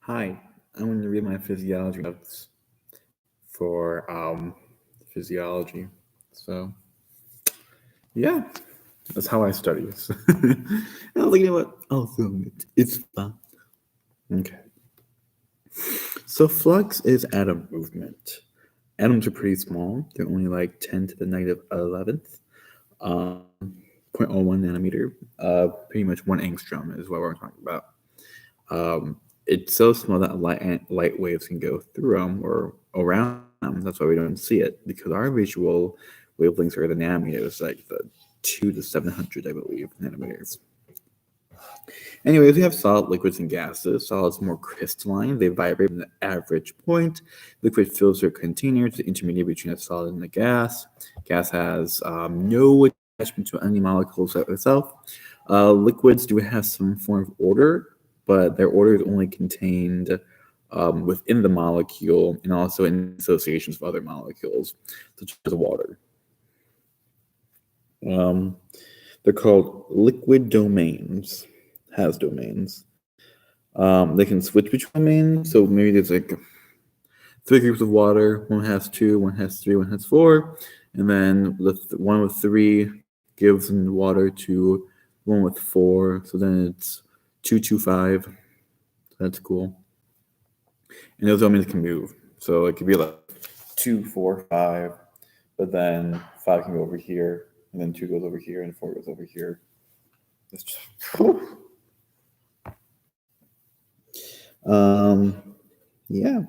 Hi, I'm going to read my physiology notes for physiology. So, yeah, that's how I study. And I was like, you know what? I'll film it. It's fun. Okay. So, flux is atom movement. Atoms are pretty small. They're only like 10 to the negative 11th, um, zero point zero 0.01 nanometer. Pretty much 1 angstrom is what we're talking about. It's so small that light waves can go through them or around them. That's why we don't see it, because our visual wavelengths are the nanometers, like the 2 to 700, I believe, nanometers. Anyways, we have solid, liquids, and gases. Solids more crystalline. They vibrate from the average point. Liquid fills their container to the intermediate between a solid and a gas. Gas has no attachment to any molecules itself. Liquids do have some form of order, but their order is only contained within the molecule and also in associations with other molecules, such as water. Um, they're called liquid domains, has domains. They can switch between domains, so maybe there's like 3 groups of water. One has 2, one has 3, one has 4, and then the one with 3 gives water to one with 4. So then it's 2, 2, 5. That's cool. And those domains can move. So it could be like 2, 4, 5, but then 5 can go over here, and then 2 goes over here, and 4 goes over here. It's just, yeah.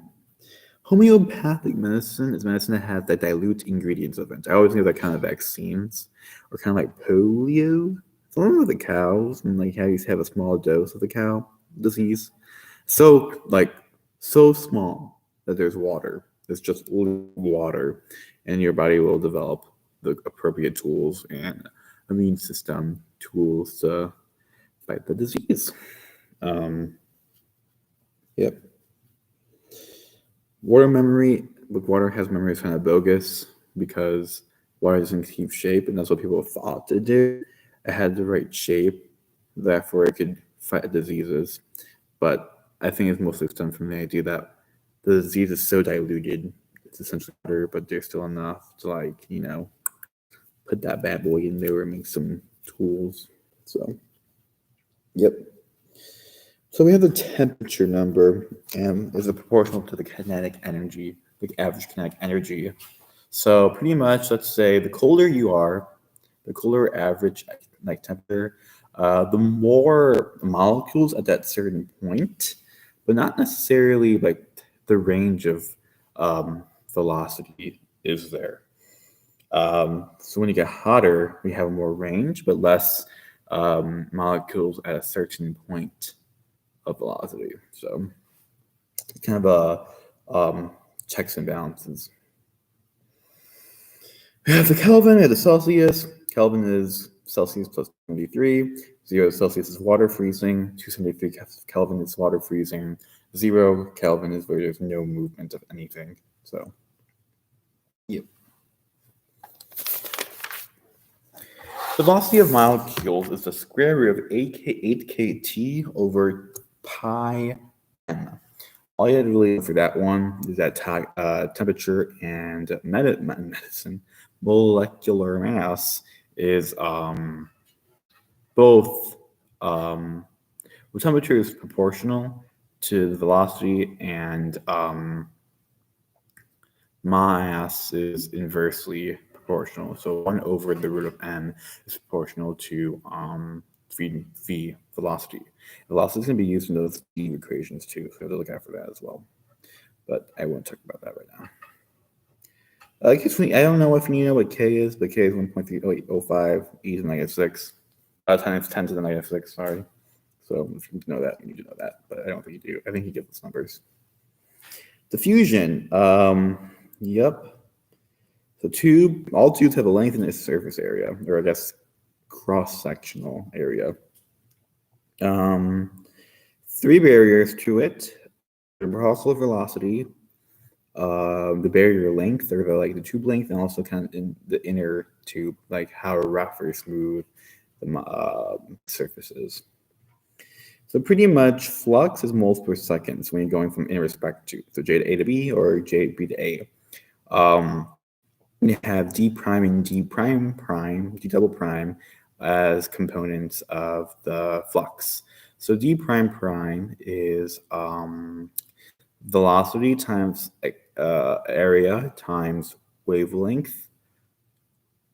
Homeopathic medicine is medicine that has that dilute ingredients of it. I always think of that kind of vaccines, or kind of like polio. Something with the cows, and like how you have a small dose of the cow disease. So so small that there's water. It's just water, and your body will develop the appropriate tools and immune system tools to fight the disease. Yep. Water memory, water has memory is kind of bogus because water doesn't keep shape, and that's what people thought it did. It had the right shape, therefore it could fight diseases. But I think it's mostly stemmed from the idea that the disease is so diluted, it's essentially water, but there's still enough to put that bad boy in there and make some tools. So, yep. So we have the temperature number, and is proportional to the kinetic energy, the average kinetic energy. So pretty much, let's say the colder you are, the colder average temperature, the more molecules at that certain point, but not necessarily like the range of velocity is there. So when you get hotter, we have more range, but less molecules at a certain point of velocity. So it's kind of a checks and balances. We have the Kelvin and the Celsius. Kelvin is Celsius plus 73. 0 Celsius is water freezing. 273 Kelvin is water freezing. 0 Kelvin is where there's no movement of anything. So, yep. The velocity of molecules is the square root of 8 kT over pi m. All you had to really for that one is that temperature and medicine. Molecular mass is both. The temperature is proportional to the velocity, and mass is inversely proportional. So 1 over the root of m is proportional to v velocity. Velocity is going to be used in those equations too, so we have to look out for that as well. But I won't talk about that right now. I don't know if you know what K is, but K is 1.305 e to the negative 6. Times 10 to the negative 6, sorry. So if you know that, you need to know that, but I don't think you do. I think he gives us numbers. Diffusion. Yep. So all tubes have a length and a surface area, or I guess cross-sectional area. 3 barriers to it. The Brownsville velocity, the barrier length, or the tube length, and also kind of in the inner tube, like how rough or smooth the surface is. So pretty much flux is moles per second when you're going from in respect to. So J to A to B or J B to A. You have D prime and D prime prime, D double prime as components of the flux. So D prime prime is velocity times area times wavelength.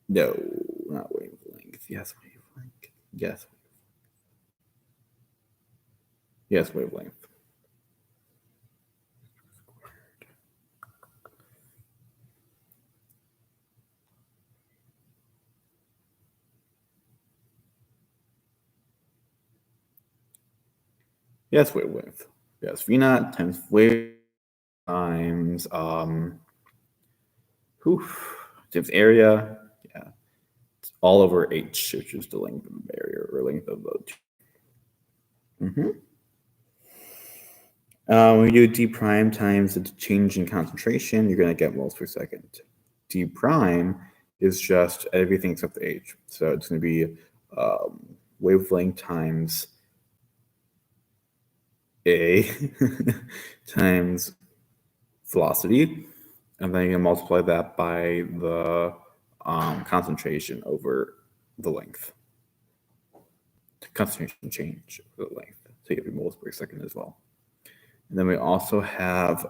No, not wavelength. Yes, wavelength. Yes. Yes, wavelength. Yes, wavelength. Yes, V naught times wave times times area. Yeah, it's all over H, which is the length of the barrier or length of the. When you do D prime times the change in concentration, you're going to get moles per second. D prime is just everything except the H. So it's going to be wavelength times A times velocity, and then you can multiply that by the concentration over the length. Concentration change over the length. So you have your moles per second as well. And then we also have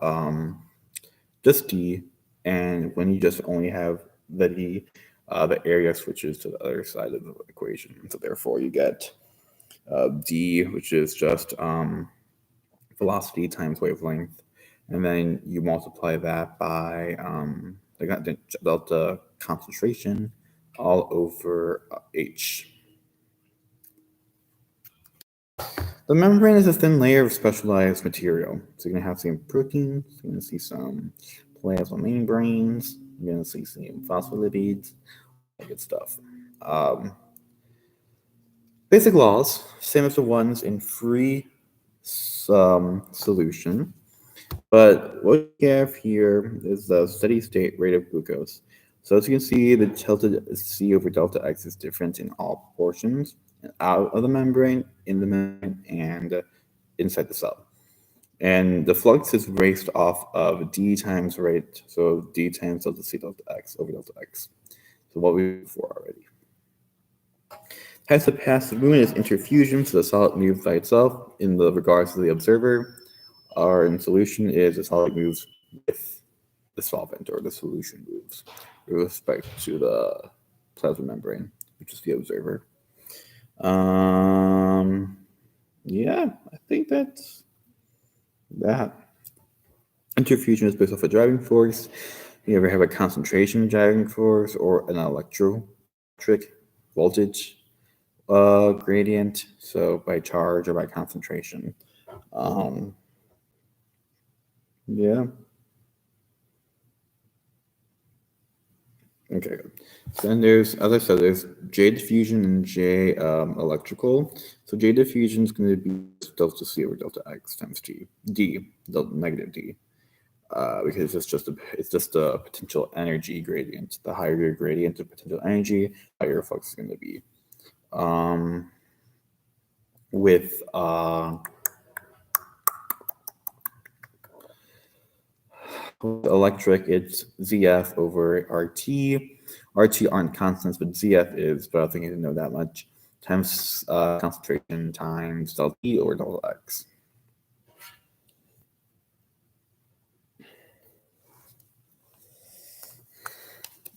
just D, and when you just only have the D, the area switches to the other side of the equation. So therefore you get D, which is just velocity times wavelength, and then you multiply that by the delta concentration all over H. The membrane is a thin layer of specialized material. So you're going to have some proteins, you're going to see some plasma membranes, you're going to see some phospholipids, all good stuff. Basic laws, same as the ones in free solution. But what we have here is the steady state rate of glucose. So as you can see, the delta C over delta X is different in all portions, out of the membrane, in the membrane, and inside the cell. And the flux is based off of D times rate, so D times delta C delta X over delta X. So what we did before already. Types of passive movement is interfusion, so the solid moves by itself in the regards to the observer. Or in solution is the solid moves with the solvent, or the solution moves with respect to the plasma membrane, which is the observer. Yeah, I think that's that. Interfusion is based off a driving force. You ever have a concentration driving force or an electric voltage gradient, so by charge or by concentration. Yeah. Okay. So then there's, as I said, there's J diffusion and J electrical. So J diffusion is going to be delta C over delta X times D, delta negative D, because it's just a potential energy gradient. The higher your gradient of potential energy, higher your flux is going to be. With electric, it's ZF over RT. RT aren't constants, but ZF is, but I don't think you didn't know that much, times concentration times delta E or delta X.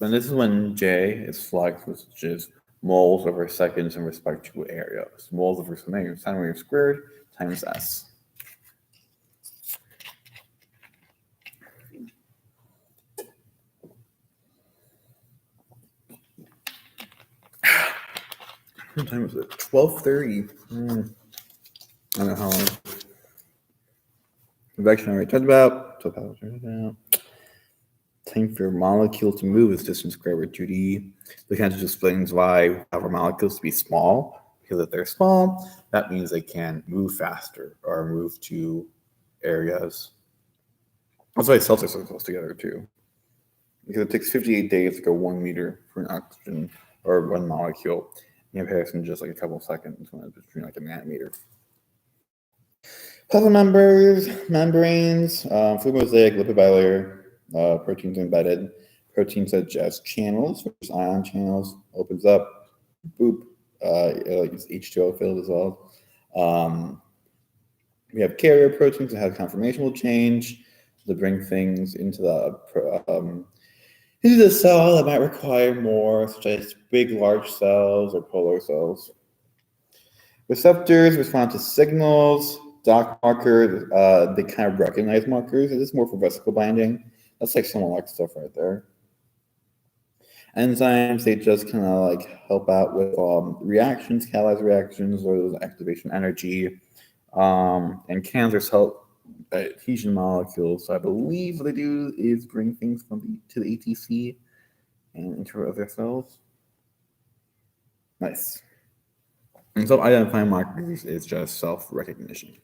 And this is when J is flux, which is moles over seconds in respect to area. So moles over centimeter squared times S. What time is it? 12:30. I don't know how long. Convection I already talked about. Time for a molecule to move is distance squared root 2d. This kind of just explains why our molecules to be small, because if they're small, that means they can move faster or move to areas. That's why cells are so close together too. Because it takes 58 days to go 1 meter for an oxygen or one molecule. In comparison to just like a couple seconds when it's between like a nanometer. Plasma membranes, fluid mosaic, lipid bilayer, proteins embedded, proteins such as channels, which is ion channels, opens up, boop, it's H2O filled as well. We have carrier proteins that have conformational change to bring things into the cell that might require more, such as big, large cells or polar cells. Receptors respond to signals. Dock markers, they kind of recognize markers. It is more for vesicle binding. That's like some like stuff right there. Enzymes, they just kind of like help out with reactions, catalyze reactions, or those activation energy. And cancers help adhesion molecules. So I believe what they do is bring things to the ATC and into other cells. Nice. And so identifying markers is just self-recognition.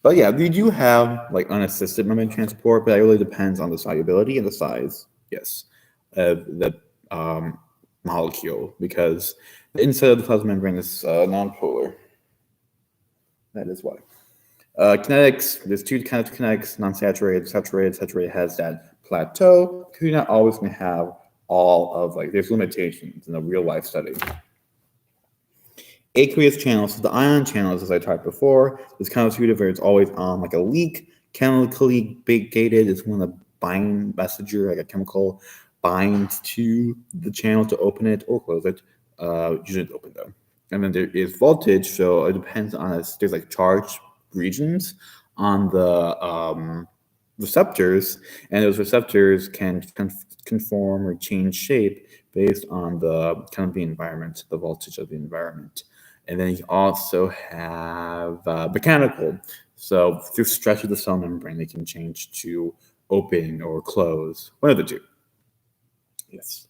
But yeah, we do have like unassisted membrane transport, but that really depends on the solubility and the size, yes, of the molecule, because the inside of the plasma membrane is nonpolar. That is why. Kinetics, there's two kinds of kinetics, non-saturated, saturated. Saturated has that plateau. You're not always going to have all of, like, there's limitations in a real life study. Aqueous channels, so the ion channels, as I talked before, this counterintuitive where it's always on like a leak, chemically gated is when the bind messenger, like a chemical, binds to the channel to open it or close it. Usually it's open though. And then there is voltage, so it depends on this. There's like charged regions on the receptors, and those receptors can conform or change shape based on the kind of the environment, the voltage of the environment. And then you also have mechanical. So through stretch of the cell membrane, they can change to open or close, one of the two. Yes.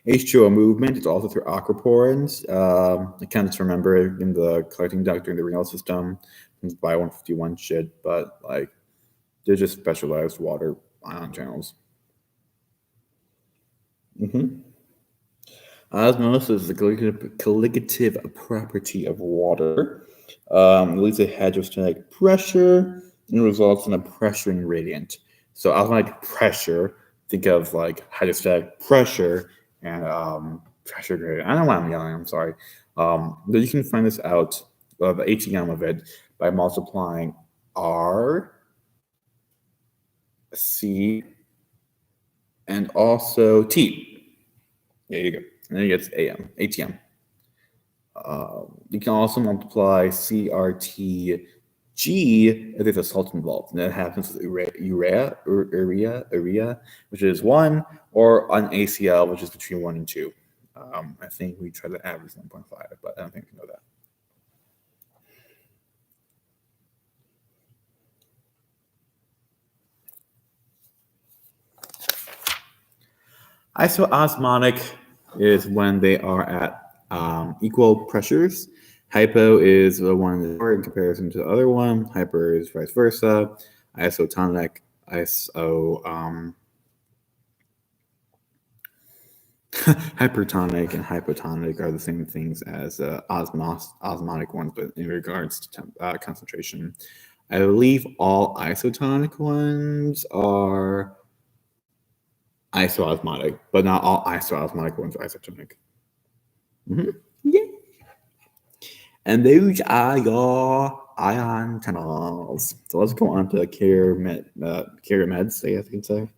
H2O movement is also through aquaporins. I can't just remember in the collecting duct during the renal system, by 151 shit, but like they're just specialized water ion channels. Osmosis is the colligative property of water. It leads to hydrostatic pressure and results in a pressuring gradient. So osmotic pressure, think of like hydrostatic pressure and pressure gradient. I don't know why I'm yelling, I'm sorry. But you can find this out, the ATM of it, by multiplying R, C, and also T. There you go. And then you get ATM. You can also multiply CRTG if there's a salt involved. And that happens with urea, which is 1, or on ACL, which is between 1 and 2. I think we try to average 1.5, but I don't think we know that. Isoosmotic is when they are at equal pressures. Hypo is the one in comparison to the other one. Hyper is vice versa. Isotonic, hypertonic and hypotonic are the same things as osmotic ones, but in regards to concentration. I believe all isotonic ones are isoosmotic, but not all isoosmotic ones are isotonic. Yeah. And those are your ion channels. So let's go on to carrier meds, I guess you can say.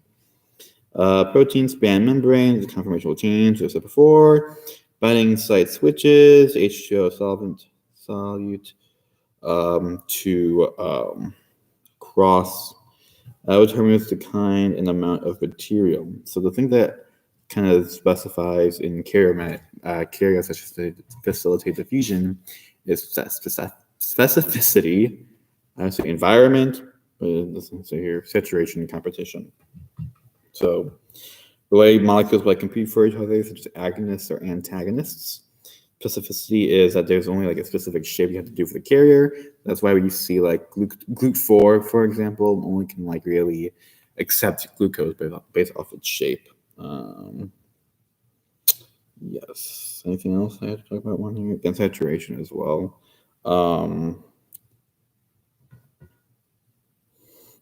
Protein span membranes, the conformational change, as I said before. Binding site switches, H2O solute to cross determines the kind and amount of material. So the thing that kind of specifies in carrier such as to facilitate diffusion is specificity. I say environment, but it doesn't say here saturation and competition. So the way molecules will compete for each other, such as agonists or antagonists. Specificity is that there's only like a specific shape you have to do for the carrier. That's why when you see like GLUT4, for example, only can like really accept glucose based off its shape. Yes. Anything else I have to talk about one here? Again, saturation as well.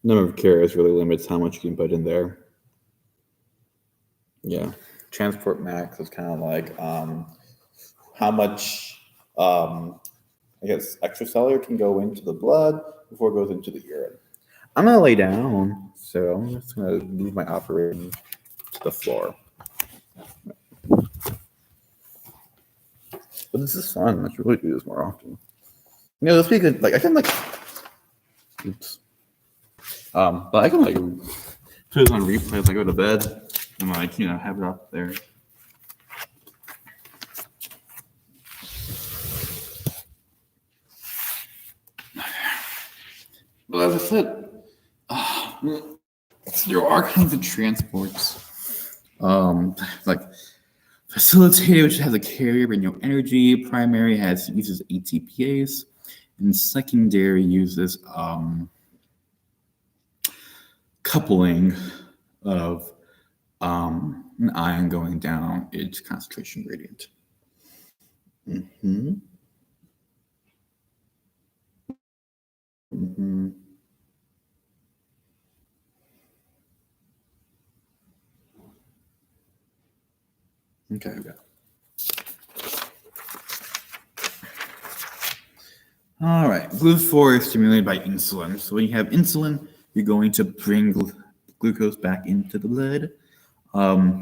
Number of carriers really limits how much you can put in there. Yeah. Transport max is kind of like how much I guess extracellular can go into the blood before it goes into the urine. I'm gonna lay down, so I'm just gonna move my operation to the floor. But this is fun. I should really do this more often. This week, like I can like, oops. But I can like put it on replay as I go to bed and like have it up there. But as I said, there are kinds of transports. Like facilitated, which has a carrier but no energy. Primary uses ATPase, and secondary uses coupling of an ion going down its concentration gradient. Mm-hmm. Mm-hmm. Okay. All right. GLUT4 is stimulated by insulin. So when you have insulin, you're going to bring glucose back into the blood.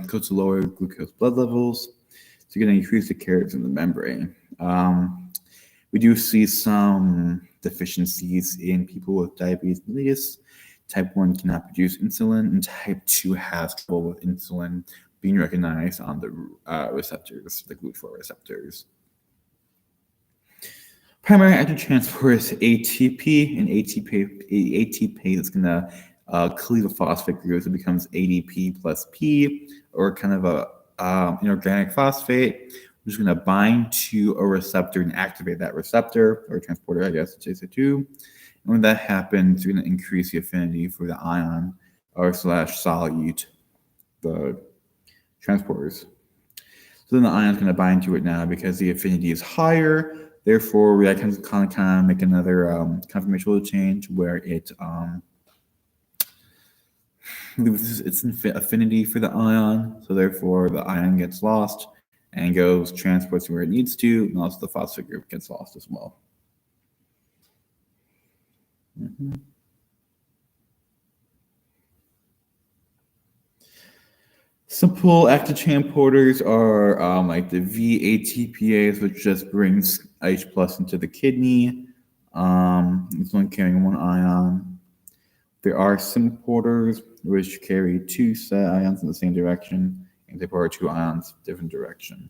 Goes to lower glucose blood levels. So you're going to increase the carriers in the membrane. We do see some deficiencies in people with diabetes mellitus. Type 1 cannot produce insulin, and type 2 has trouble with insulin being recognized on the receptors, the GLUT4 receptors. Primary active transport is ATP, and ATP is going to cleave the phosphate group, so it becomes ADP plus P, or kind of an inorganic phosphate, which is going to bind to a receptor and activate that receptor, or transporter, I guess, JC2. And when that happens, you're going to increase the affinity for the ion or / solute, the transporters. So then the ion is going to bind to it now because the affinity is higher. Therefore, we can kind of make another conformational change where it loses its affinity for the ion. So therefore, the ion gets lost and transports where it needs to, and also the phosphate group gets lost as well. Mm-hmm. Simple active transporters are like the VATPase, which just brings H plus into the kidney. It's only carrying one ion. There are symporters, which carry two set ions in the same direction, and they pour two ions different direction.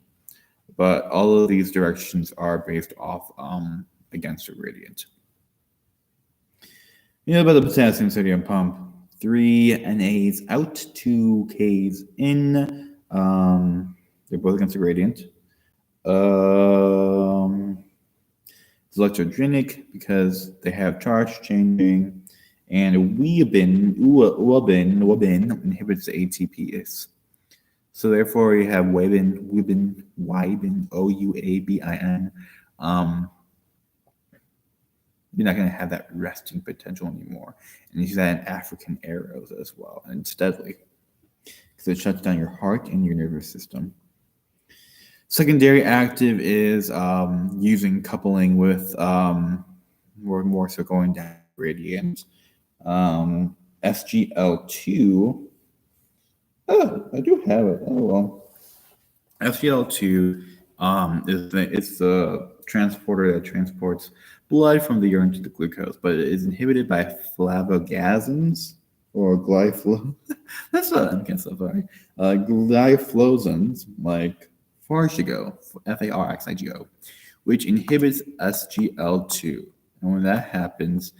But all of these directions are based off against a gradient. About the potassium sodium pump. 3 NAs out, 2 Ks in. They're both against a gradient. It's electrogenic because they have charge changing, and Webin inhibits the ATPase. So therefore, you have Webin, OUABIN. You're not going to have that resting potential anymore. And you see that in African arrows as well. And it's deadly because it shuts down your heart and your nervous system. Secondary active is using coupling with more so going down gradient. SGL2. Oh, I do have it. Oh, well. SGL2 it's the transporter that transports blood from the urine to the glucose, but it is inhibited by flavogasins or glyphlo. That's what I'm getting so sorry. Glyphosins like Farxigo, Farxigo, which inhibits SGL2. And when that happens,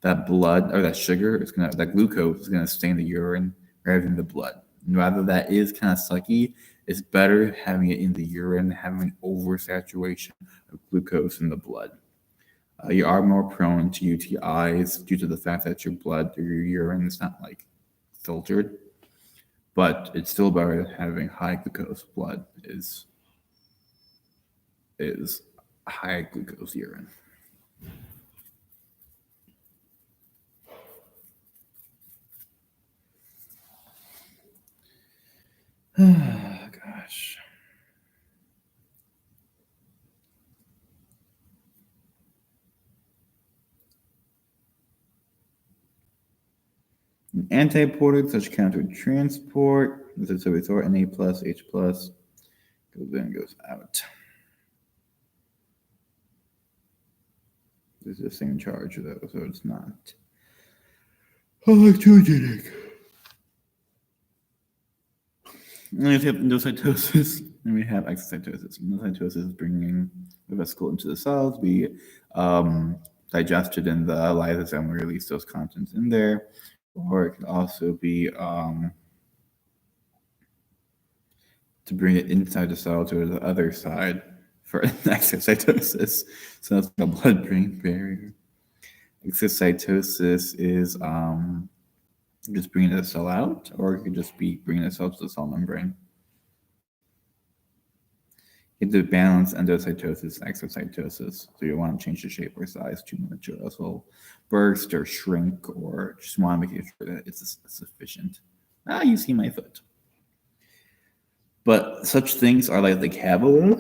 that blood or that glucose is gonna stay in the urine rather than the blood. And rather that is kind of sucky, it's better having it in the urine, having an oversaturation of glucose in the blood. You are more prone to UTIs due to the fact that your blood or your urine is not like filtered, but it's still better than having high glucose blood is high glucose urine. Gosh. Antiported such counter transport. This is a resort Na plus H plus goes in goes out. This is the same charge though, so it's not electrogenic. And we have endocytosis, and we have exocytosis. Endocytosis is bringing the vesicle into the cells, be digested in the lysosome and release those contents in there, or it could also be to bring it inside the cell to the other side for exocytosis. So that's like a blood-brain barrier. Exocytosis is just bringing the cell out, or it could just be bringing the cell to the cell membrane. You have to balance endocytosis and exocytosis. So you want to change the shape or size too much, or else will burst or shrink, or just want to make sure that it's sufficient. You see my foot. But such things are like the cavula,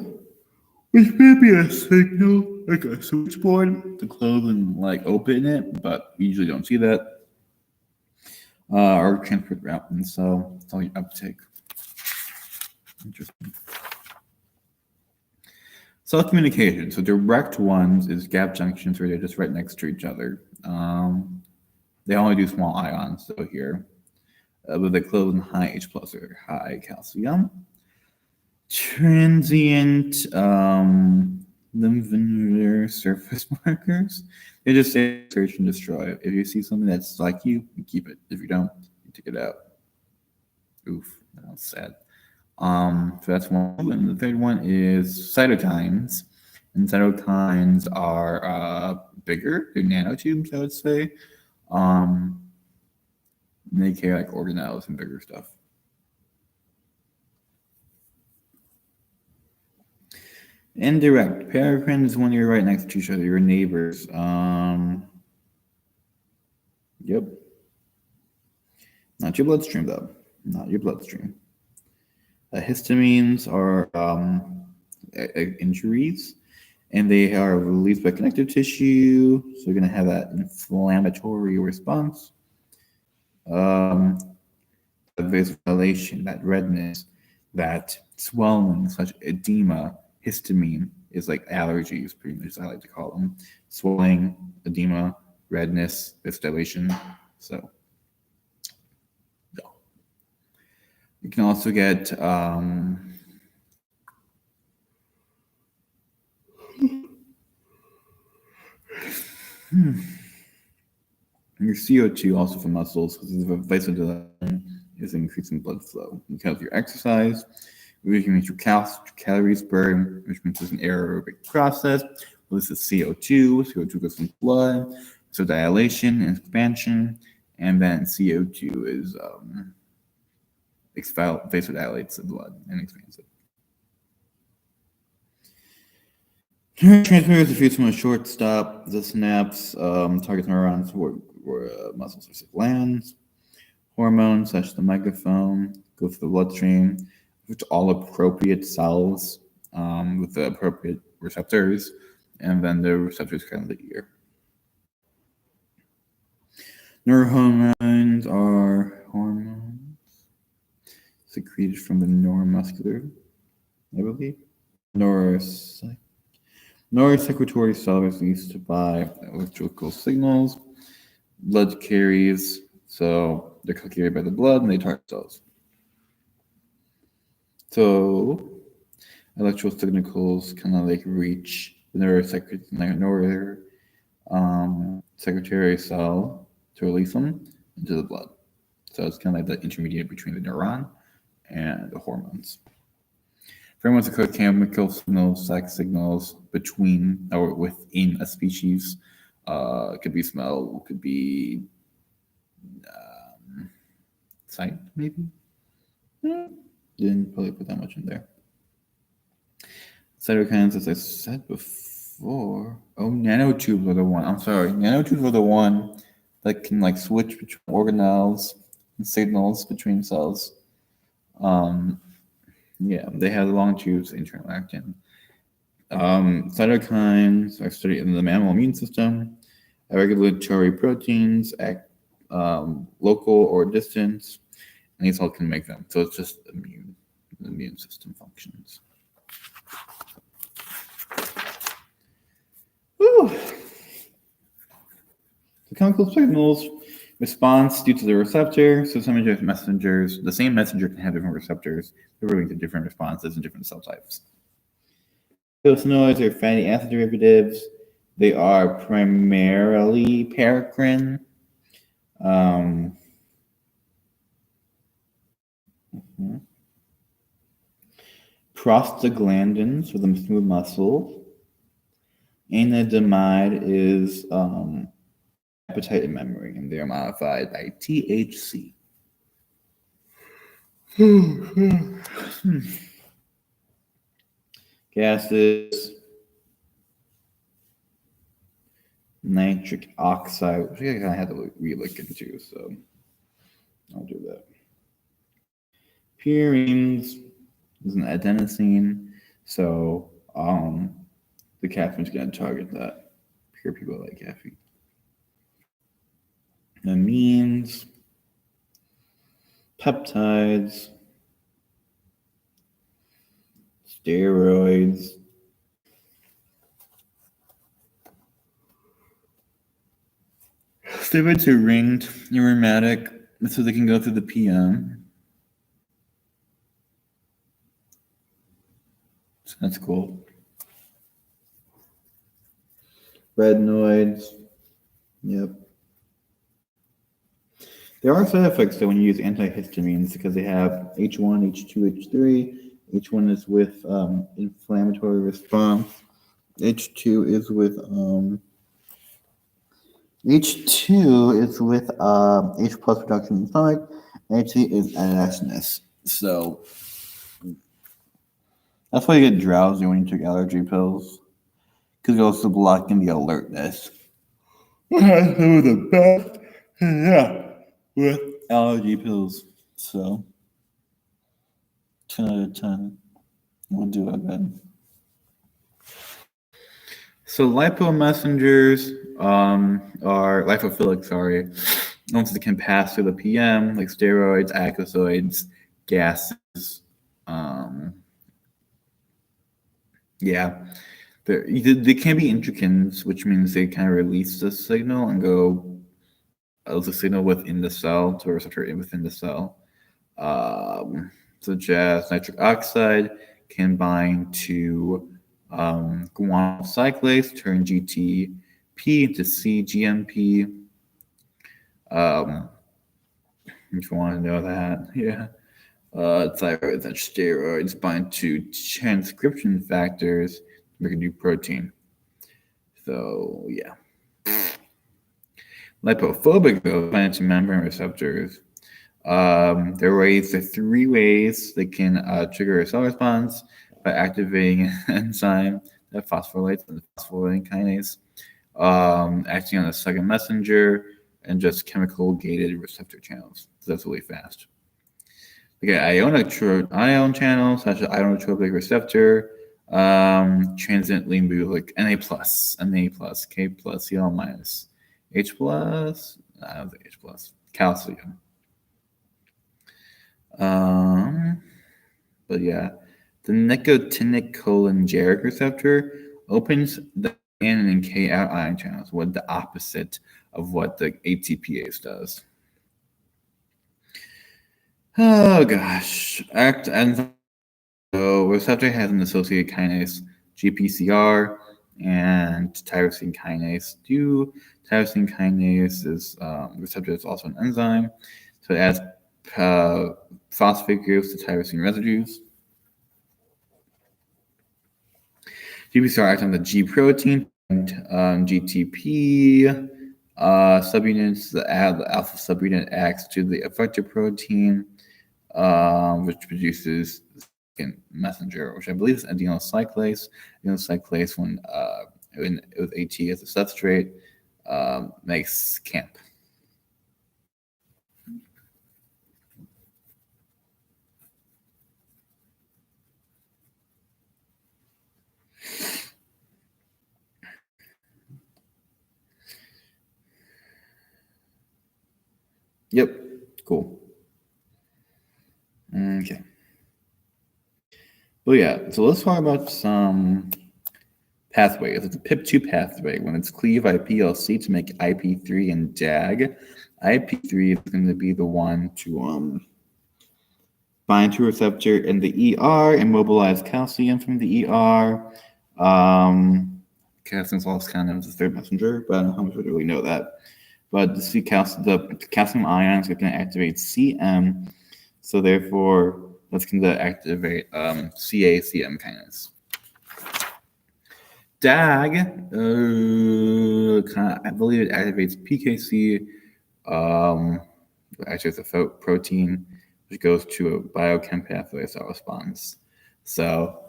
which may be a signal, like a switchboard, to close and like open it, but we usually don't see that. Or transport route, and so it's all your uptake. Interesting. Cell communication. So direct ones is gap junctions where they're just right next to each other. They only do small ions, so here. But they close in high H plus or high calcium. Transient lymph surface markers. They just say search and destroy. If you see something that's like you keep it. If you don't, you take it out. Oof, that's sad. So that's one. And the third one is cytokines. And cytokines are bigger. They're nanotubes, I would say. They carry like organelles and bigger stuff. Indirect. Paracrine is when you're right next to each other, your neighbors. Yep. Not your bloodstream, though. Not your bloodstream. Histamines are injuries, and they are released by connective tissue, so you're going to have that inflammatory response. Vasodilation, that redness, that swelling, such edema. Histamine is like allergies, pretty much, I like to call them. Swelling, edema, redness, vasodilation. So, yeah. You can also get your CO2 also from muscles, because the vasodilation is increasing blood flow. Because your exercise, which means your calories burned, which means it's an aerobic process. Well, this is CO2. CO2 goes from blood. So dilation and expansion. And then CO2 is vasodilates the blood and expands it. Neurotransmitters, if you from a short stop, the synapse targets neurons where muscles receive glands. Hormones, such as the megaphone, go through the bloodstream, which all appropriate cells with the appropriate receptors, and then the receptors kind of the ear. Neurohormones are hormones secreted from the neuromuscular, I believe. Neurosecretory cell released by electrical signals. Blood carries, so they're carried by the blood and they target cells. So electrical signals kind of like reach the secretory cell to release them into the blood. So it's kind of like the intermediate between the neuron and the hormones. Pheromones encode chemical signals, sex signals between or within a species. It could be smell, could be sight, maybe. Didn't probably put that much in there. Cytokines, as I said before. Oh, nanotubes are the one. I'm sorry. Nanotubes are the one that can switch between organelles and signals between cells. Yeah, they have long tubes to interact in. Cytokines are studied in the mammal immune system. Regulatory proteins act local or distant, and these all can make them. So it's just the immune system functions. Whew. The chemical signals response due to the receptor. So some different messengers, the same messenger can have different receptors, referring to different responses in different cell types. Eosinoids are fatty acid derivatives. They are primarily paracrine. Prostaglandins for the smooth muscle. Anandamide is appetite and memory, and they are modified by THC. Gases, nitric oxide, which I kind of had to re-look into, so I'll do that. Purines is an adenosine, so the caffeine's going to target that. Pure people like caffeine. Amines, peptides, steroids. Steroids are ringed, aromatic, so they can go through the PM. So that's cool. Retinoids. Yep. There are side effects though when you use antihistamines because they have H1, H2, H3. H1 is with inflammatory response. H2 is with H plus production in the stomach. H3 is antagonismus. So that's why you get drowsy when you take allergy pills because it goes to blocking the alertness. Some of the best, yeah, with allergy pills. So 10 out of 10. We'll do it then. So lipomessengers are lipophilic, ones that can pass through the PM, like steroids, acidoids, gases. Yeah. They can be intricants, which means they kind of release the signal and go as a signal within the cell to a receptor within the cell. Such as nitric oxide can bind to guanyl cyclase, turn GTP into cGMP. If you want to know that, yeah. Thyroid and steroids bind to transcription factors to make a new protein. So, yeah. Lipophobic, though, bind to membrane receptors. There are 3 ways they can trigger a cell response by activating an enzyme that phosphorylates the phosphorylating kinase, acting on a second messenger, and just chemical gated receptor channels. So that's really fast. Okay, ion channels such as ionotropic receptor, transiently like Na+, K+, Cl-, H+, I don't think H+, calcium. But yeah, the nicotinic cholinergic receptor opens the N and K out ion channels, what the opposite of what the ATPase does. Oh gosh, so receptor has an associated kinase GPCR and tyrosine kinase. Tyrosine kinase is receptor is also an enzyme, so it adds phosphate groups to tyrosine residues. GPCR acts on the G protein and GTP subunits. The alpha subunit acts to the effector protein, which produces the second messenger, which I believe is adenyl cyclase. Adenyl cyclase, when with AT as a substrate, makes CAMP. Yep, cool. Okay. Well, yeah, so let's talk about some pathways. It's a PIP2 pathway. When it's cleave IPLC to make IP3 and DAG, IP3 is going to be the one to bind to a receptor in the ER and mobilize calcium from the ER. Calcium's also kind of the third messenger, but I don't know how much we really know that. But the calcium ions are going to activate CM, so therefore that's going to activate CACM kinase. DAG, I believe it activates PKC, actually it's a protein which goes to a biochem pathway cell response. So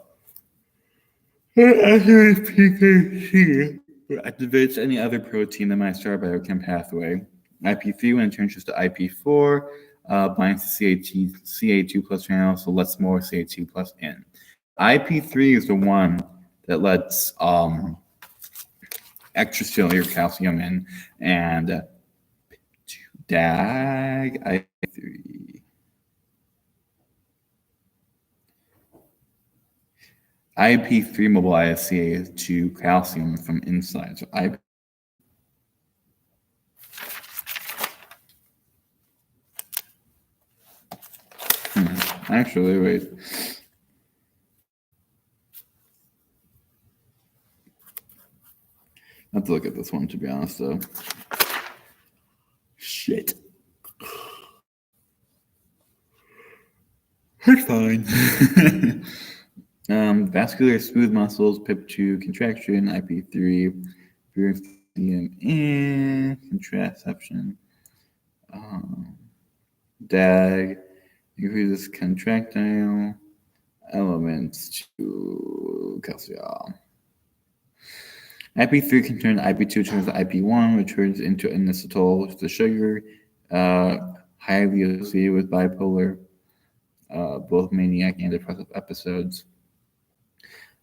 it activates PKC, it activates any other protein that might start a biochem pathway. IP3, when it turns to IP4, binds to CA2 plus channel, so lets more CA2 plus in. IP3 is the one that lets extracellular calcium in, and DAG IP3. IP3 mobilizes CA2 calcium from inside. So actually, wait. I have to look at this one, to be honest, though. Shit. It's fine. Vascular smooth muscles, PIP2 contraction, IP3, in contraception. DAG increases contractile elements to calcium. IP3 can turn to IP2, turns to IP1, which turns into inositol, which is the sugar, highly associated with bipolar, both maniac and depressive episodes.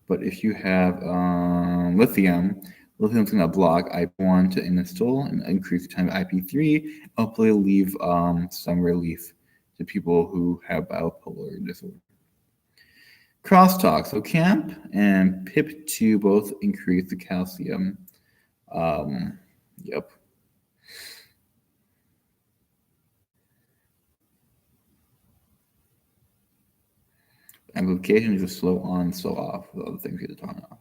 But if you have lithium's going to block IP1 to inositol and increase the time of IP3, hopefully leave some relief to people who have bipolar disorder. Crosstalk. So CAMP and PIP2 both increase the calcium. Yep. Amplification is just slow on, slow off. The other things get to turn off.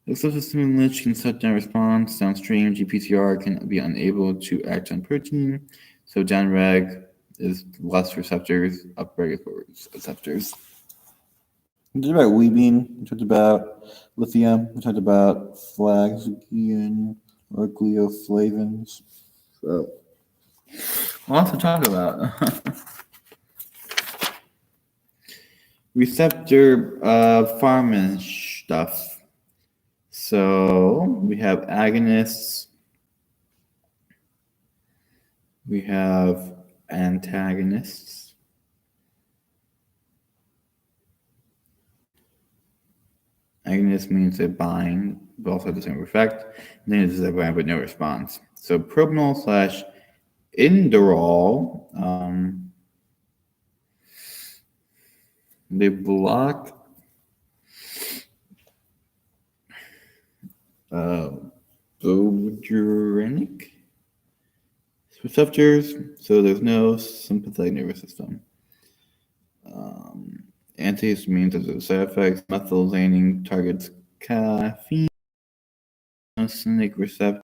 Excessive stimulus can shut down response. Downstream, GPCR can be unable to act on protein. So downreg is less receptors, upreg is receptors. We talked about weaving, we talked about lithium, we talked about flaxgen or glioflavins. So, lots to talk about. Receptor pharma stuff. So, we have agonists, we have antagonists. Agonist means they bind, but also have the same effect. And then it is a bind but no response. So propanol / indorol, they block bobogenic receptors, so there's no sympathetic nervous system. Antihistamines have the side effects. Methylxanthine targets caffeine, cynic receptor,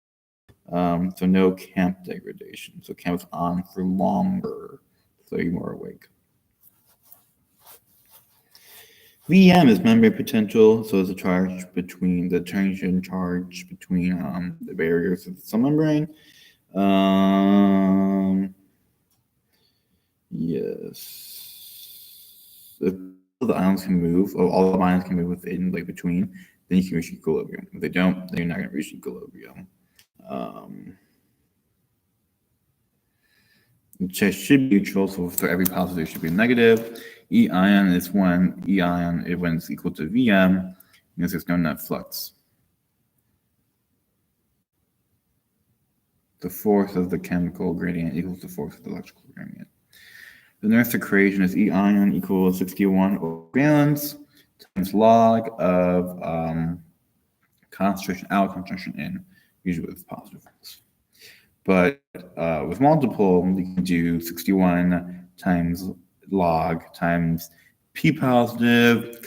so no CAMP degradation. So CAMP's on for longer, so you're more awake. VM is membrane potential, so it's a charge between the transition charge between the barriers of the cell membrane. Yes. If the ions can move, or all the ions can move within, like between, then you can reach equilibrium. If they don't, then you're not going to reach equilibrium. It should be neutral, so for every positive, it should be negative. E ion is when E ion when it's equal to Vm, means there's no net flux. The force of the chemical gradient equals the force of the electrical gradient. The Nernst equation is E ion equals 61 over valence times log of concentration out, concentration in, usually with positive things. But with multiple, you can do 61 times log times P positive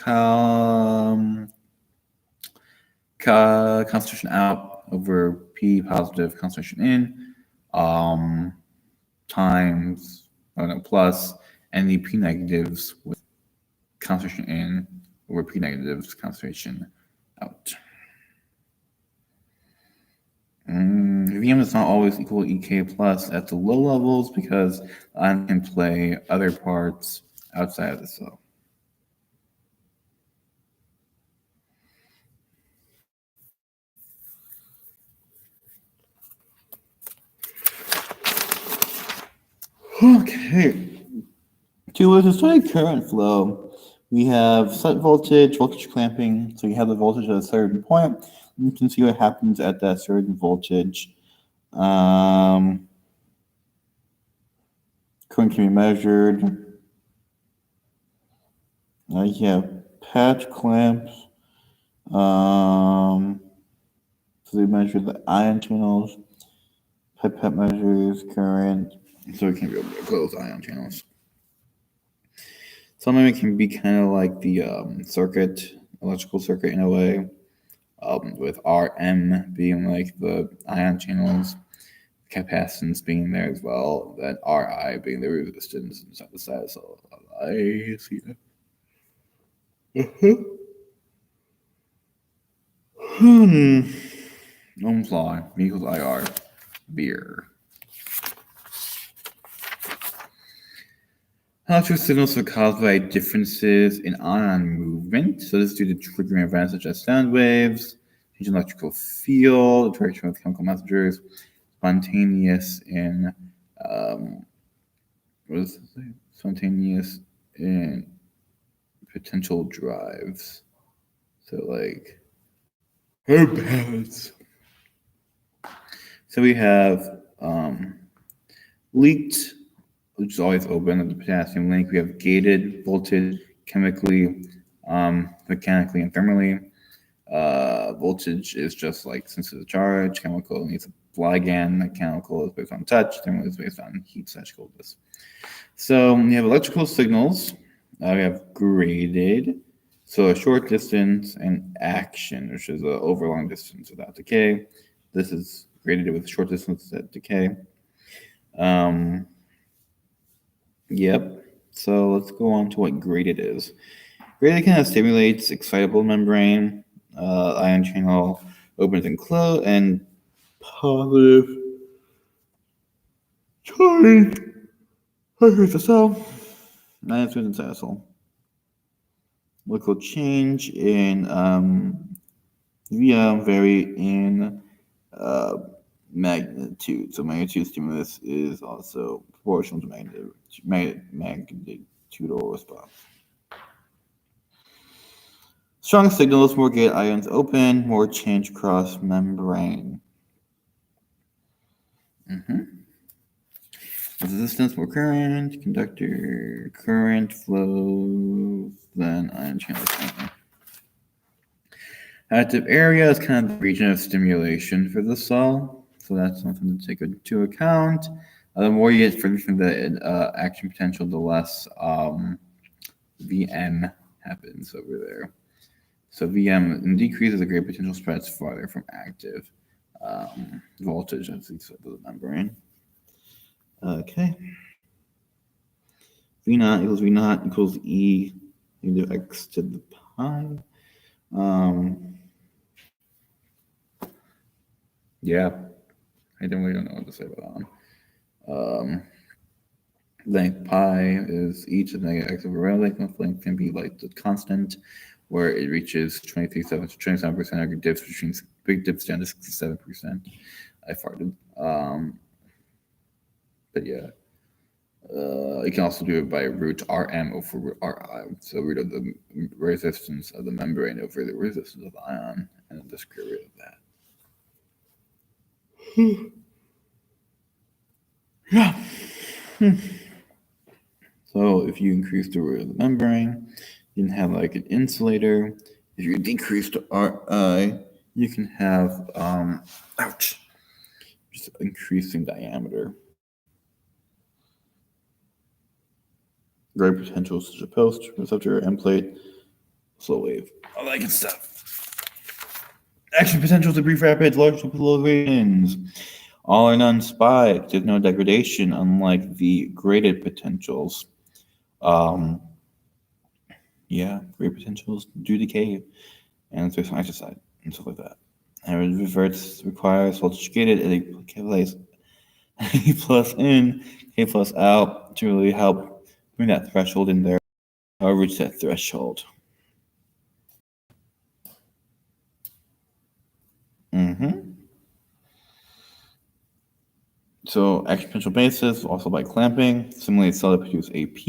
concentration out over P positive concentration in times plus any P negatives with concentration in over P negatives concentration out. Vm is not always equal to Ek plus at the low levels because ion can play other parts outside of the cell. Okay. To study current flow, we have set voltage, voltage clamping. So you have the voltage at a certain point. You can see what happens at that certain voltage. Current can be measured. You have patch clamps. So they measure the ion channels. Pipette measures current. So we can be able to close ion channels. Some of it can be kind of like the electrical circuit in a way, with Rm being like the ion channels, capacitance being there as well, then Ri being the resistance inside the side. So I see that. Ohm's law, V equals IR, beer. Electric signals are caused by differences in ion movement. So this is due to triggering events such as sound waves, change in electrical field, interaction with chemical messengers, spontaneous in potential drives. So like balance. So we have leaked, which is always open at the potassium link. We have gated voltage chemically, mechanically, and thermally. Voltage is just like since it's a charge, chemical needs a ligand, mechanical is based on touch, thermal is based on heat/coldness. So we have electrical signals. We have graded, so a short distance, and action, which is an over long distance without decay. This is graded with short distance at decay. Yep. So let's go on to what graded is. Graded kind of stimulates excitable membrane, ion channel opens and close, and positive charge enters the cell, minus inside the cell. Local change in Vm vary in magnitude. So magnitude stimulus is also proportional to magnitudinal response. Strong signals, more gate ions open, more change across membrane. Resistance, more current, conductor, current flows, then ion channel. Active area is kind of the region of stimulation for the cell, so that's something to take into account. The more you get from the action potential, the less Vm happens over there. So Vm decreases the gradient potential spreads farther from active voltage as the membrane. Okay. V naught equals E into x to the pi. Yeah, I really don't know what to say about that one. Length pi is e to the negative x over rho. Length can be like the constant, where it reaches 27% or dips between big dips down to 67%. I farted. But yeah. You can also do it by root Rm over root Ri. So root of the resistance of the membrane over the resistance of the ion, and just get rid of that. Yeah. So if you increase the root of the membrane, you can have like an insulator. If you decrease the Ri, you can have just increasing diameter. Great potentials such as post, receptor, and plate, slow wave, all that good stuff. Action potentials of brief rapids, large fluctuations. All are non-spiked. There's no degradation, unlike the graded potentials. Great potentials do decay, and there's some exercise and stuff like that. And reverts requires voltage gated at A plus in, K plus out to really help bring that threshold in there or reach that threshold. So exponential basis, also by clamping, simulate cell to produce AP,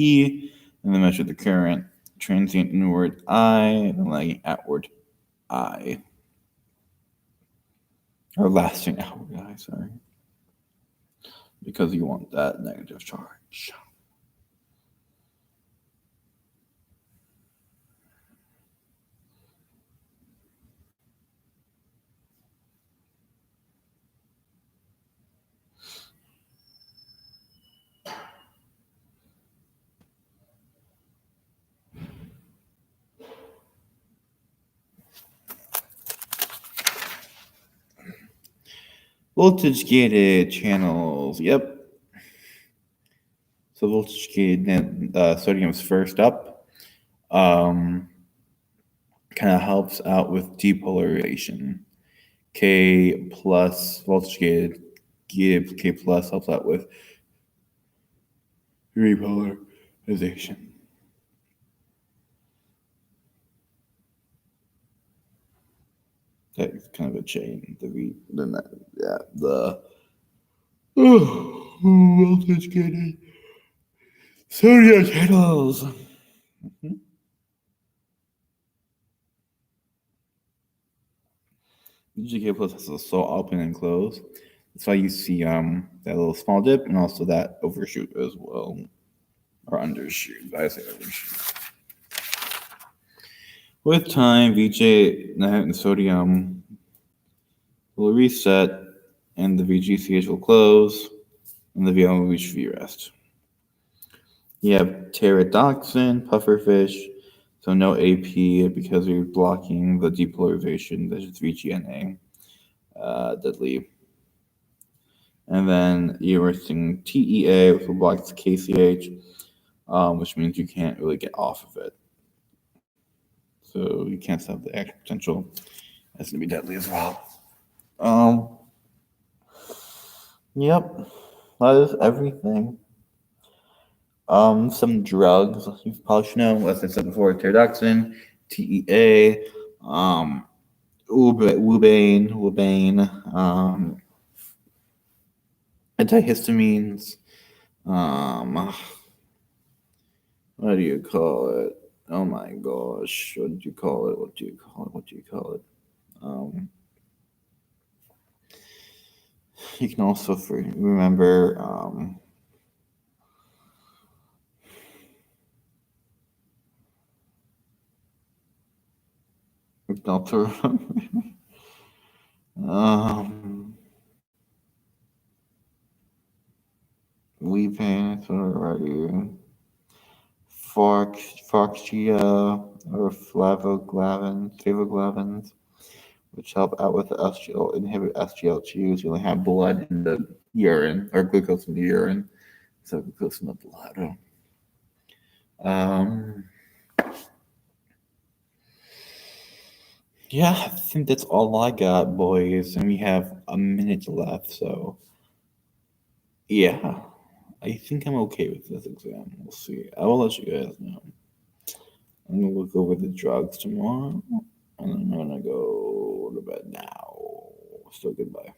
and then measure the current, transient inward I, and lagging outward I. Or lasting outward I, sorry. Because you want that negative charge. Voltage gated channels, yep. So voltage gated, sodium is first up. Kind of helps out with depolarization. K plus voltage gated, K plus helps out with repolarization. That's kind of a chain. The voltage gated sodium channels. GK plus has a so open and close. That's why you see that little small dip and also that overshoot as well. Or undershoot. I say overshoot. With time, VJ and sodium will reset and the VGCH will close and the VM will reach VRest. You have pterodoxin, pufferfish, so no AP because you're blocking the depolarization. That's just VGNA, deadly. And then you're seeing TEA, which blocks KCH, which means you can't really get off of it. So you can't stop the action potential. That's gonna be deadly as well. Yep, that is everything. Some drugs you probably should know, as I said before, pterodoxin, TEA, Wubane, antihistamines, what do you call it? Oh my gosh, what do you call it? You can also remember Doctor. Weeping, already. Foxgia or flavoglavins, which help out with the SGL, inhibit SGLT2s. You only have blood in the urine, or glucose in the urine, so glucose in the blood. Yeah, I think that's all I got, boys, and we have a minute left, so yeah, I think I'm okay with this exam. We'll see. I will let you guys know. I'm gonna look over the drugs tomorrow, and I'm gonna go to bed now. So goodbye.